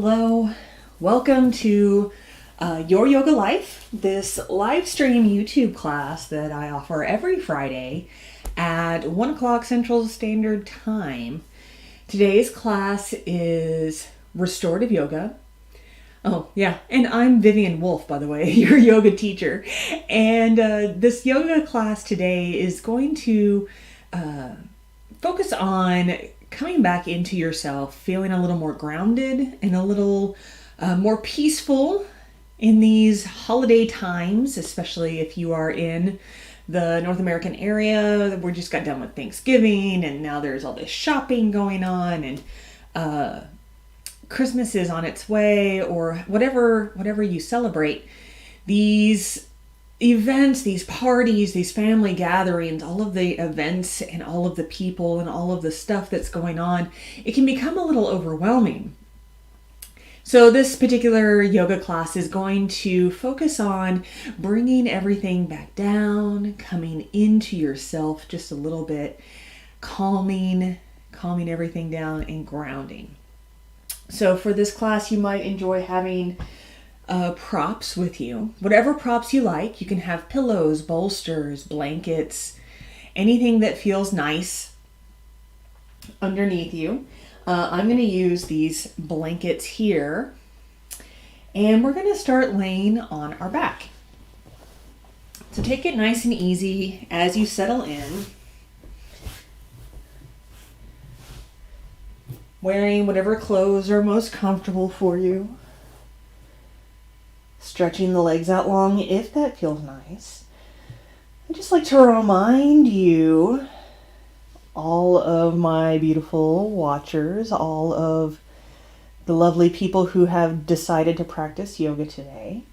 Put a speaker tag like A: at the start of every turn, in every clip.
A: Hello, welcome to Your Yoga Life, this live stream YouTube class that I offer every Friday at 1 o'clock Central Standard Time. Today's class is Restorative Yoga. Oh, yeah, and I'm Viviane Wolfe, by the way, your yoga teacher. And this yoga class today is going to focus on coming back into yourself, feeling a little more grounded and a little more peaceful in these holiday times, especially if you are in the North American area. We just got done with Thanksgiving and now there's all this shopping going on, and Christmas is on its way, or whatever you celebrate. These events, these parties, these family gatherings, all of the events and all of the people and all of the stuff that's going on, it can become a little overwhelming. So this particular yoga class is going to focus on bringing everything back down, coming into yourself just a little bit, calming everything down and grounding. So for this class, you might enjoy having props with you. Whatever props you like. You can have pillows, bolsters, blankets, anything that feels nice underneath you. I'm going to use these blankets here, and we're going to start laying on our back. So take it nice and easy as you settle in. Wearing whatever clothes are most comfortable for you. Stretching the legs out long if that feels nice. I'd just like to remind you, all of my beautiful watchers, all of the lovely people who have decided to practice yoga today,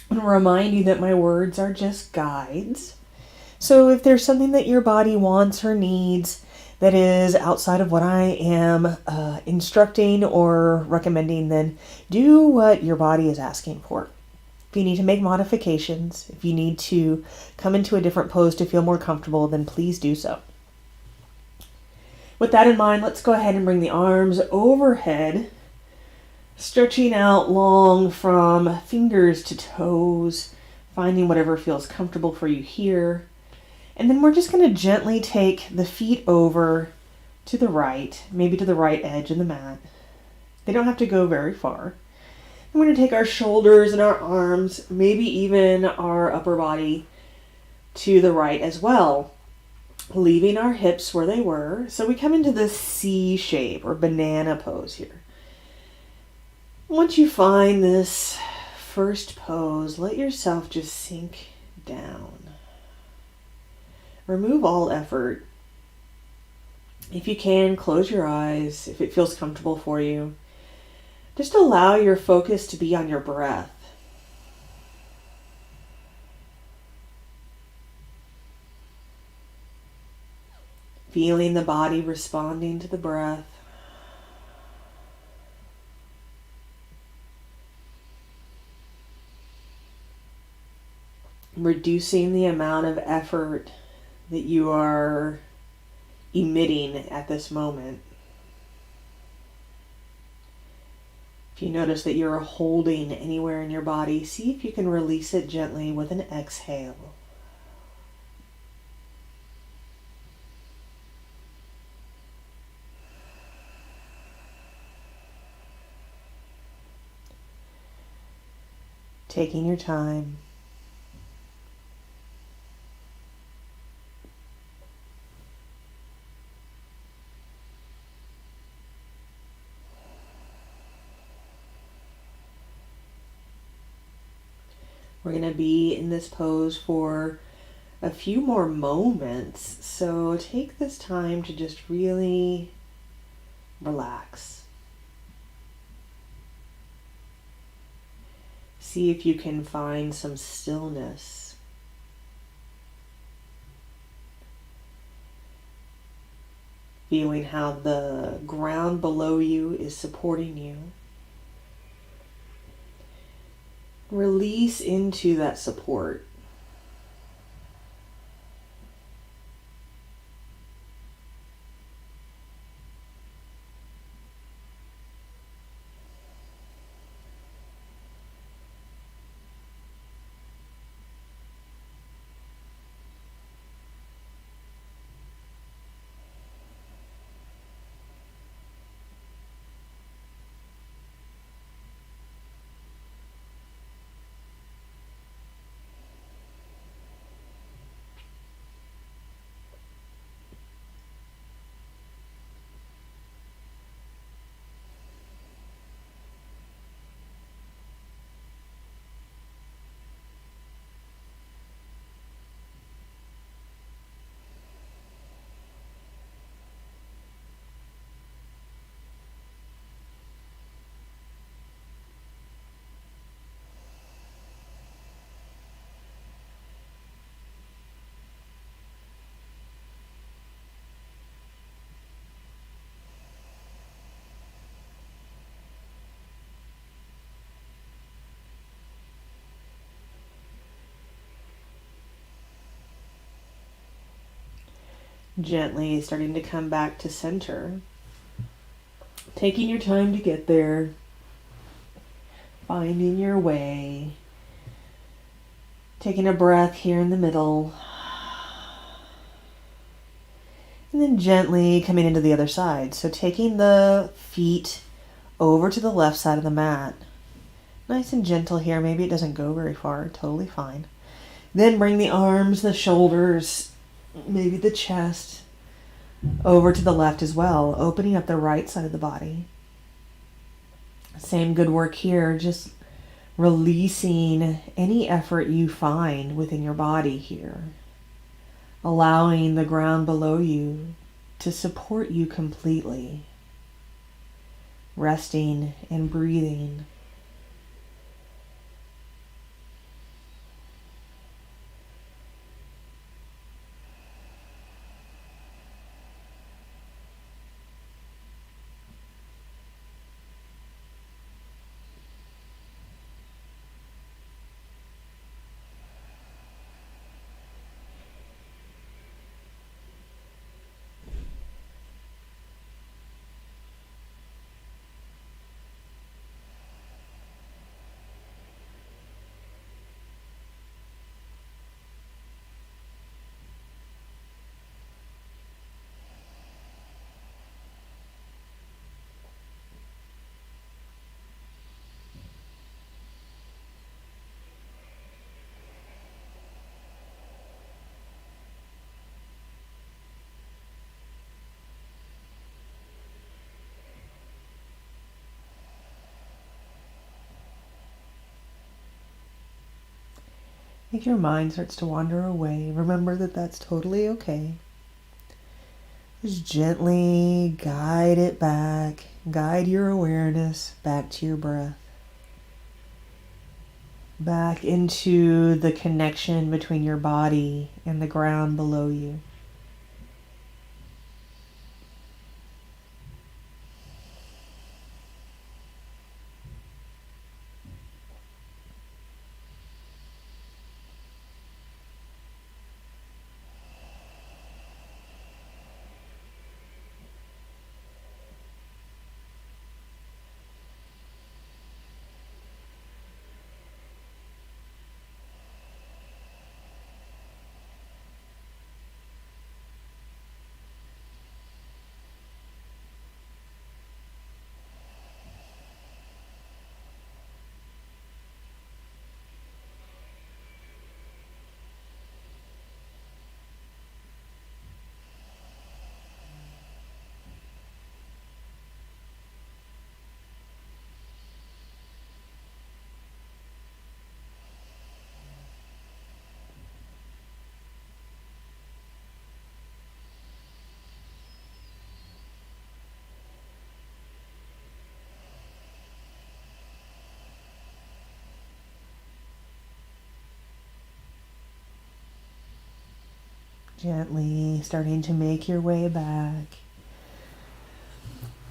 A: I want to remind you that my words are just guides. So if there's something that your body wants or needs that is outside of what I am instructing or recommending, then do what your body is asking for. If you need to make modifications, if you need to come into a different pose to feel more comfortable, then please do so. With that in mind, let's go ahead and bring the arms overhead, stretching out long from fingers to toes, finding whatever feels comfortable for you here. And then we're just going to gently take the feet over to the right, maybe to the right edge of the mat. They don't have to go very far. And we're going to take our shoulders and our arms, maybe even our upper body, to the right as well, leaving our hips where they were. So we come into this C shape or banana pose here. Once you find this first pose, let yourself just sink down. Remove all effort. If you can, close your eyes if it feels comfortable for you. Just allow your focus to be on your breath. Feeling the body responding to the breath. Reducing the amount of effort that you are emitting at this moment. If you notice that you're holding anywhere in your body, see if you can release it gently with an exhale. Taking your time. We're going to be in this pose for a few more moments, so take this time to just really relax. See if you can find some stillness. Feeling how the ground below you is supporting you. Release into that support. Gently starting to come back to center. Taking your time to get there. Finding your way. Taking a breath here in the middle. And then gently coming into the other side. So taking the feet over to the left side of the mat. Nice and gentle here. Maybe it doesn't go very far. Totally fine. Then bring the arms, the shoulders, maybe the chest over to the left as well. Opening up the right side of the body. Same good work here. Just releasing any effort you find within your body here. Allowing the ground below you to support you completely. Resting and breathing. If your mind starts to wander away, remember that that's totally okay. Just gently guide it back. Guide your awareness back to your breath. Back into the connection between your body and the ground below you. Gently starting to make your way back.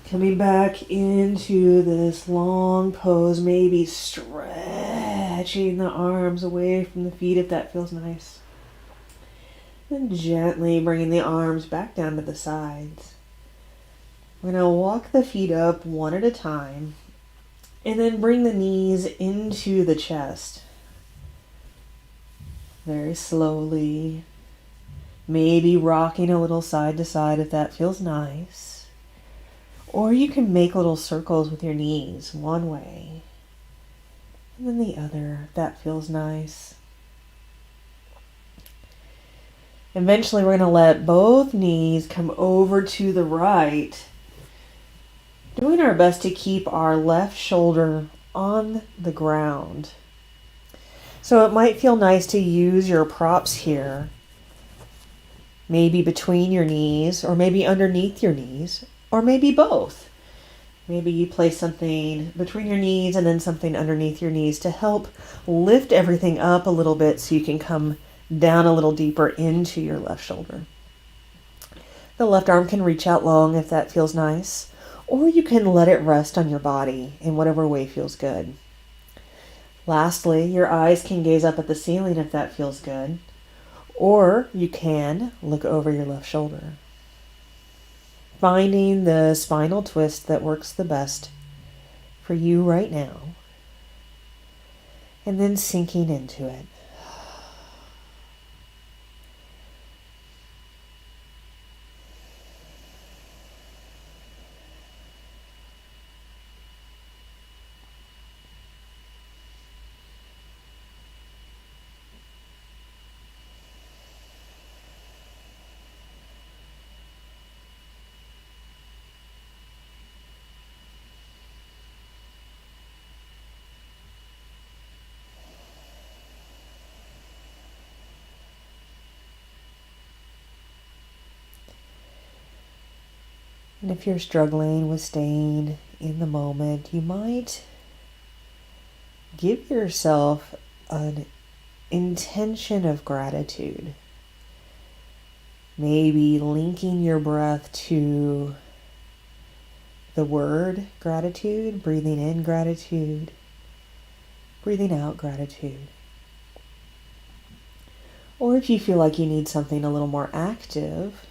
A: Coming back into this long pose, maybe stretching the arms away from the feet if that feels nice. Then gently bringing the arms back down to the sides. We're going to walk the feet up one at a time and then bring the knees into the chest. Very slowly. Maybe rocking a little side to side if that feels nice. Or you can make little circles with your knees one way and then the other if that feels nice. Eventually we're going to let both knees come over to the right, doing our best to keep our left shoulder on the ground. So it might feel nice to use your props here. Maybe between your knees, or maybe underneath your knees, or maybe both. Maybe you place something between your knees and then something underneath your knees to help lift everything up a little bit so you can come down a little deeper into your left shoulder. The left arm can reach out long if that feels nice, or you can let it rest on your body in whatever way feels good. Lastly, your eyes can gaze up at the ceiling if that feels good. Or you can look over your left shoulder, finding the spinal twist that works the best for you right now, and then sinking into it. And if you're struggling with staying in the moment, you might give yourself an intention of gratitude. Maybe linking your breath to the word gratitude, breathing in gratitude, breathing out gratitude. Or if you feel like you need something a little more active,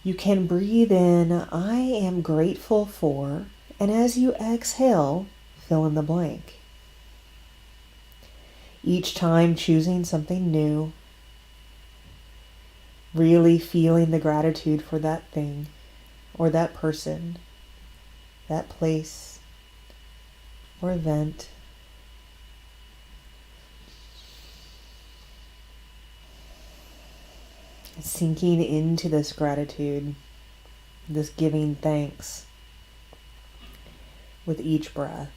A: you can breathe in, I am grateful for, and as you exhale, fill in the blank. Each time choosing something new, really feeling the gratitude for that thing, or that person, that place, or event. Sinking into this gratitude, this giving thanks with each breath.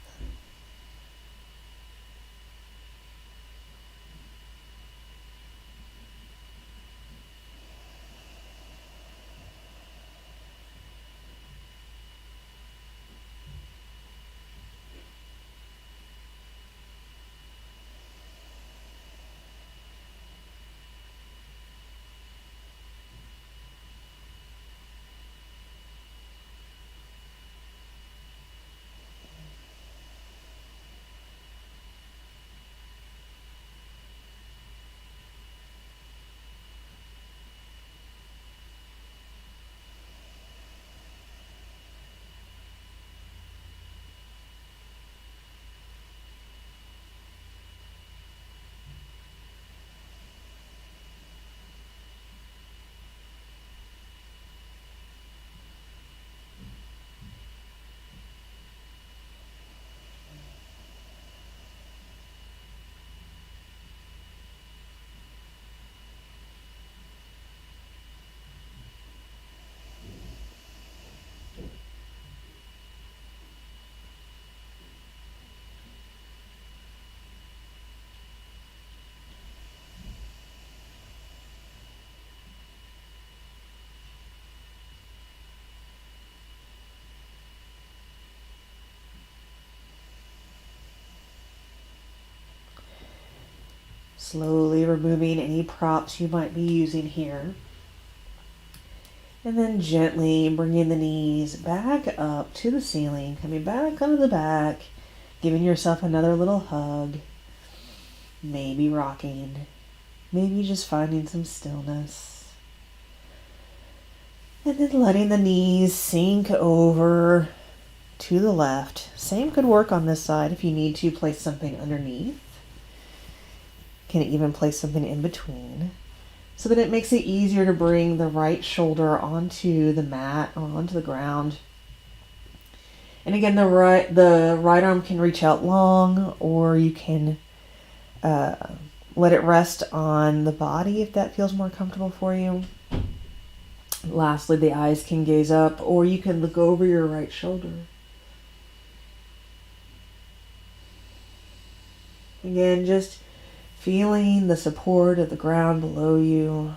A: Slowly removing any props you might be using here. And then gently bringing the knees back up to the ceiling, coming back onto the back, giving yourself another little hug, maybe rocking, maybe just finding some stillness. And then letting the knees sink over to the left. Same could work on this side if you need to place something underneath. Can even place something in between so that it makes it easier to bring the right shoulder onto the mat or onto the ground. And again, the right arm can reach out long, or you can let it rest on the body if that feels more comfortable for you. Lastly, the eyes can gaze up, or you can look over your right shoulder. Again, just feeling the support of the ground below you.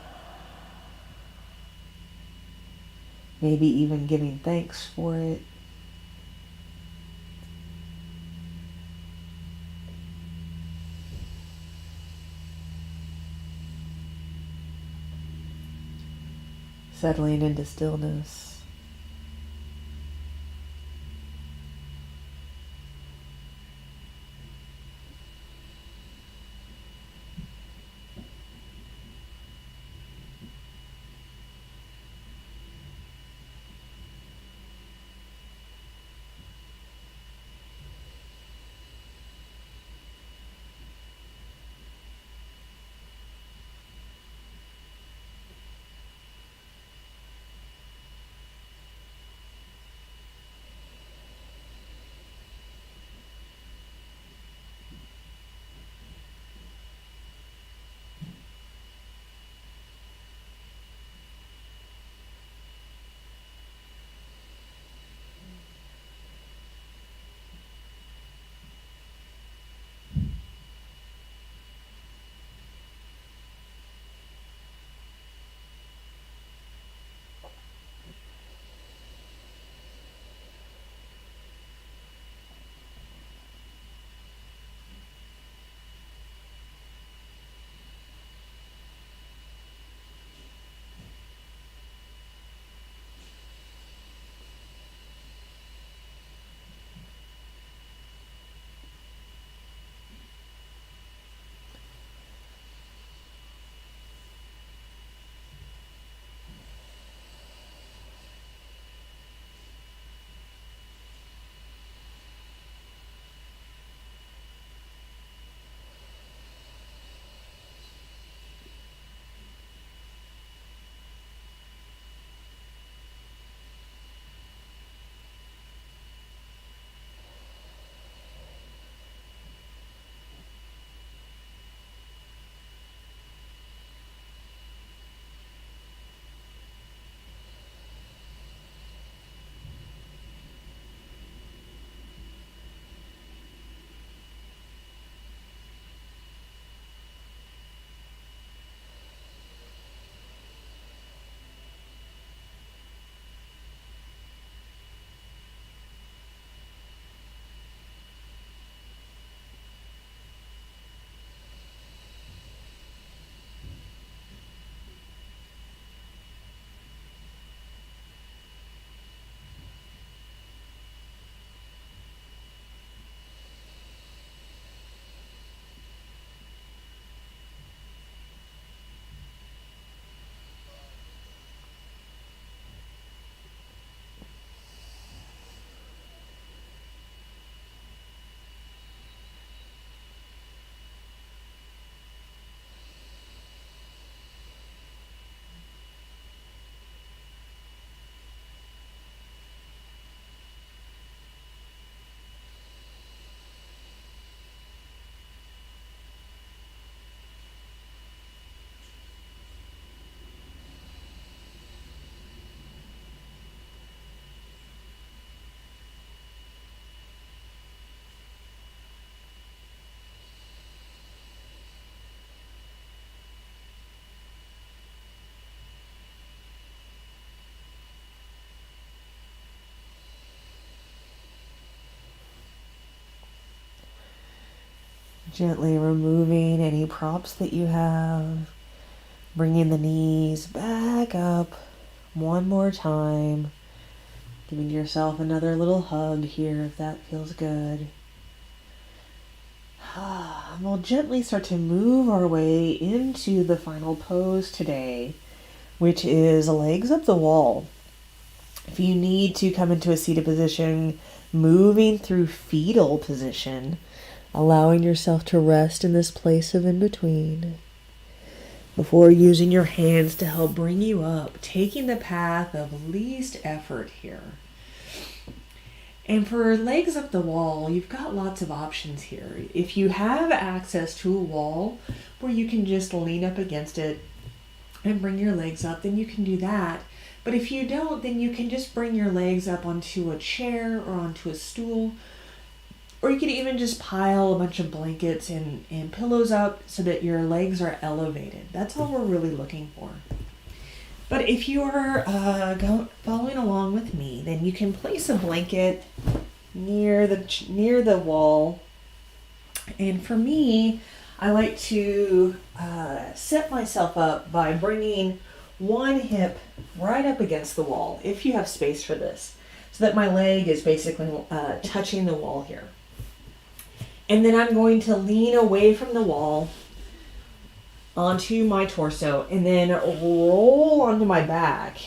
A: Maybe even giving thanks for it. Settling into stillness. Gently removing any props that you have. Bringing the knees back up one more time. Giving yourself another little hug here if that feels good. We'll gently start to move our way into the final pose today, which is legs up the wall. If you need to come into a seated position, moving through fetal position, allowing yourself to rest in this place of in-between. Before using your hands to help bring you up, taking the path of least effort here. And for legs up the wall, you've got lots of options here. If you have access to a wall where you can just lean up against it and bring your legs up, then you can do that. But if you don't, then you can just bring your legs up onto a chair or onto a stool. Or you could even just pile a bunch of blankets and pillows up so that your legs are elevated. That's all we're really looking for. But if you're following along with me, then you can place a blanket near the wall. And for me, I like to set myself up by bringing one hip right up against the wall, if you have space for this, so that my leg is basically touching the wall here. And then I'm going to lean away from the wall onto my torso and then roll onto my back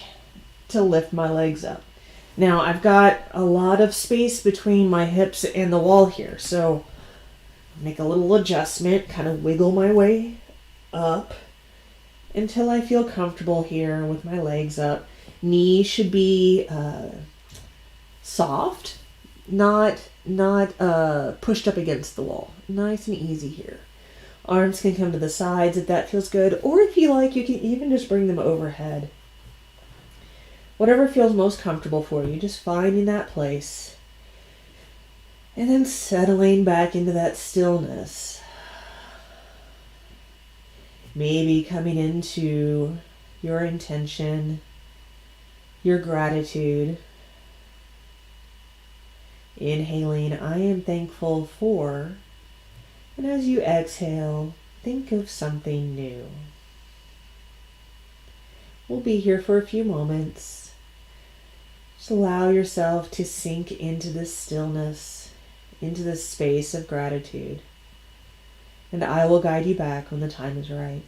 A: to lift my legs up. Now I've got a lot of space between my hips and the wall here, so make a little adjustment, kind of wiggle my way up until I feel comfortable here with my legs up. Knees should be soft, not pushed up against the wall. Nice and easy here. Arms can come to the sides if that feels good, or if you like, you can even just bring them overhead. Whatever feels most comfortable for you, just finding that place. And then settling back into that stillness. Maybe coming into your intention, your gratitude. Inhaling, I am thankful for. And as you exhale, think of something new. We'll be here for a few moments. Just allow yourself to sink into this stillness, into this space of gratitude. And I will guide you back when the time is right.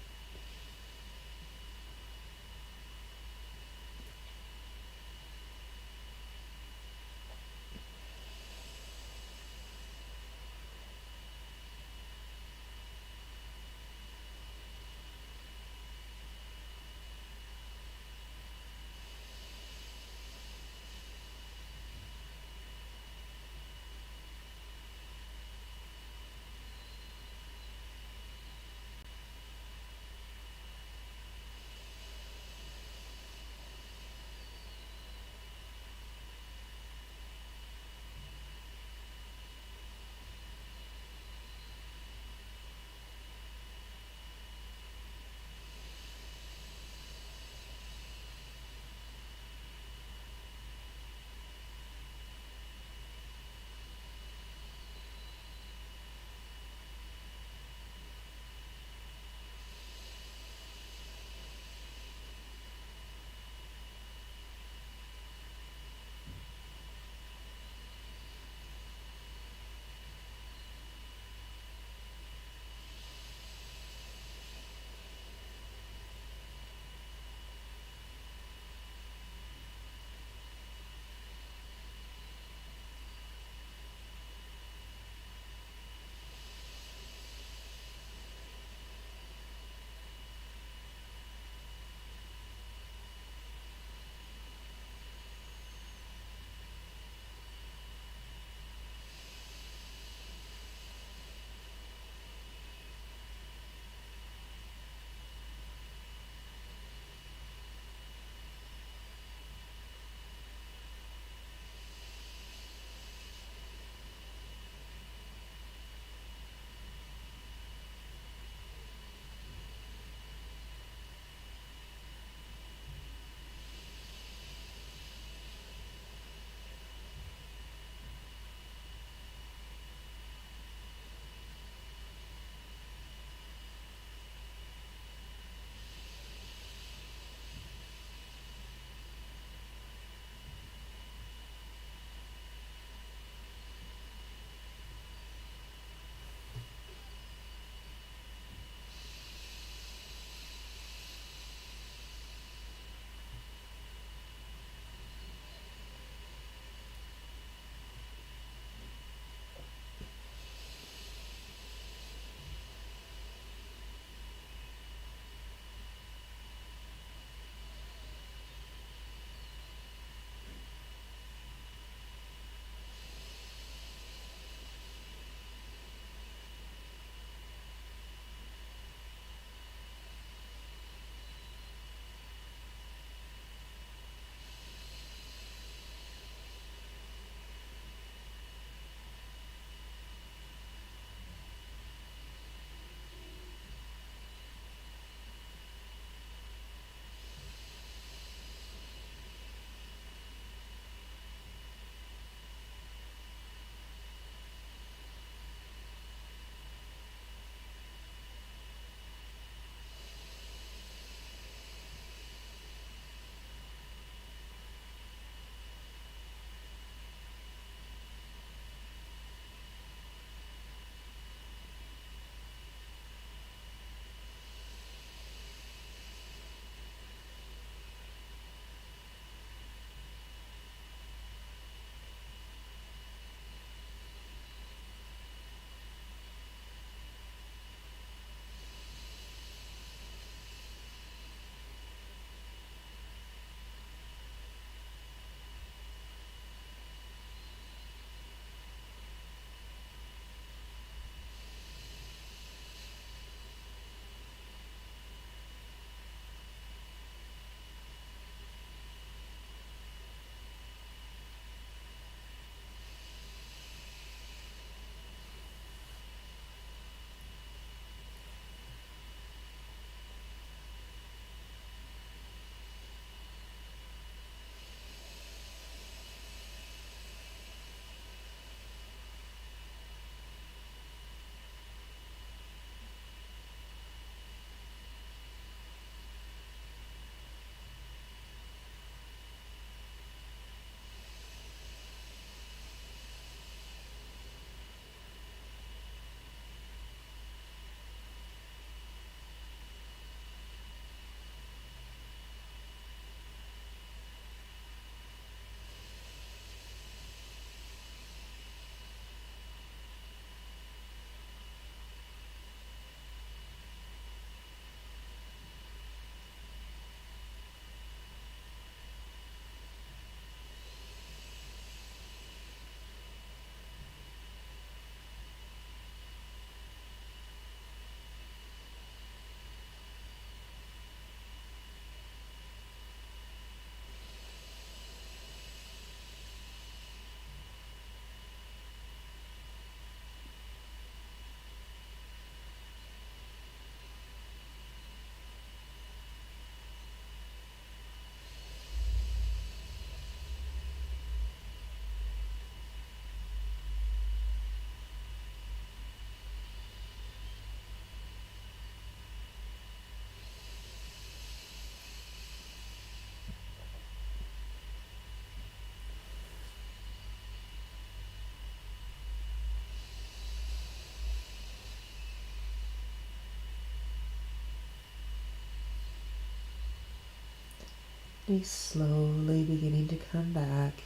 A: He's slowly beginning to come back.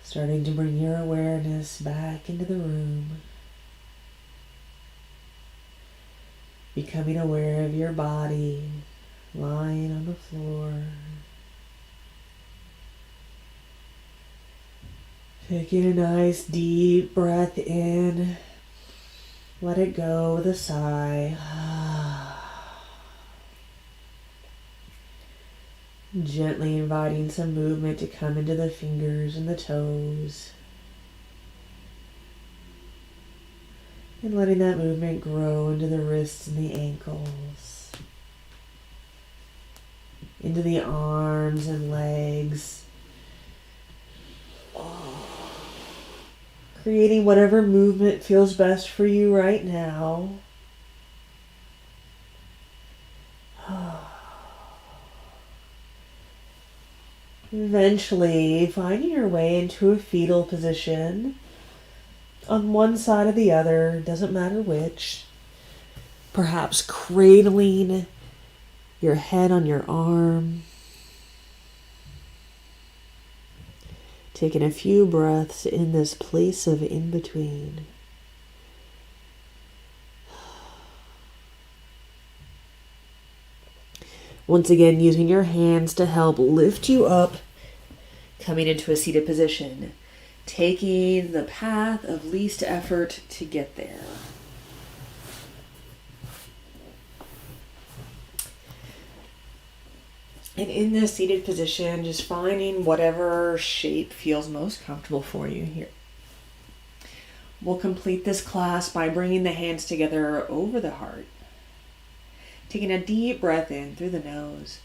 A: Starting to bring your awareness back into the room. Becoming aware of your body lying on the floor. Taking a nice deep breath in. Let it go with a sigh. Gently inviting some movement to come into the fingers and the toes. And letting that movement grow into the wrists and the ankles. Into the arms and legs. Creating whatever movement feels best for you right now. Eventually, finding your way into a fetal position on one side or the other, doesn't matter which. Perhaps cradling your head on your arm. Taking a few breaths in this place of in-between. Once again, using your hands to help lift you up, coming into a seated position, taking the path of least effort to get there. And in this seated position, just finding whatever shape feels most comfortable for you here. We'll complete this class by bringing the hands together over the heart. Taking a deep breath in through the nose.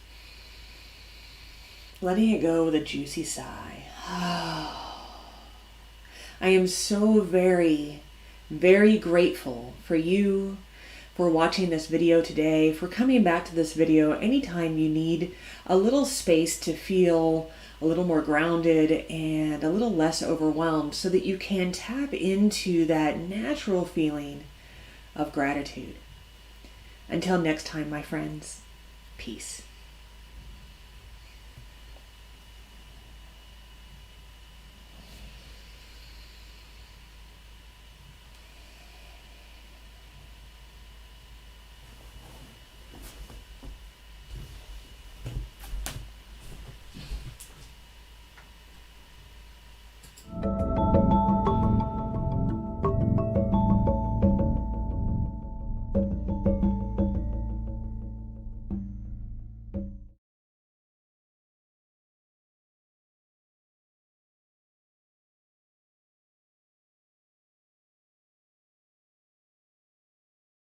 A: Letting it go with a juicy sigh. I am so very, very grateful for you, for watching this video today, for coming back to this video anytime you need a little space to feel a little more grounded and a little less overwhelmed so that you can tap into that natural feeling of gratitude. Until next time, my friends, peace.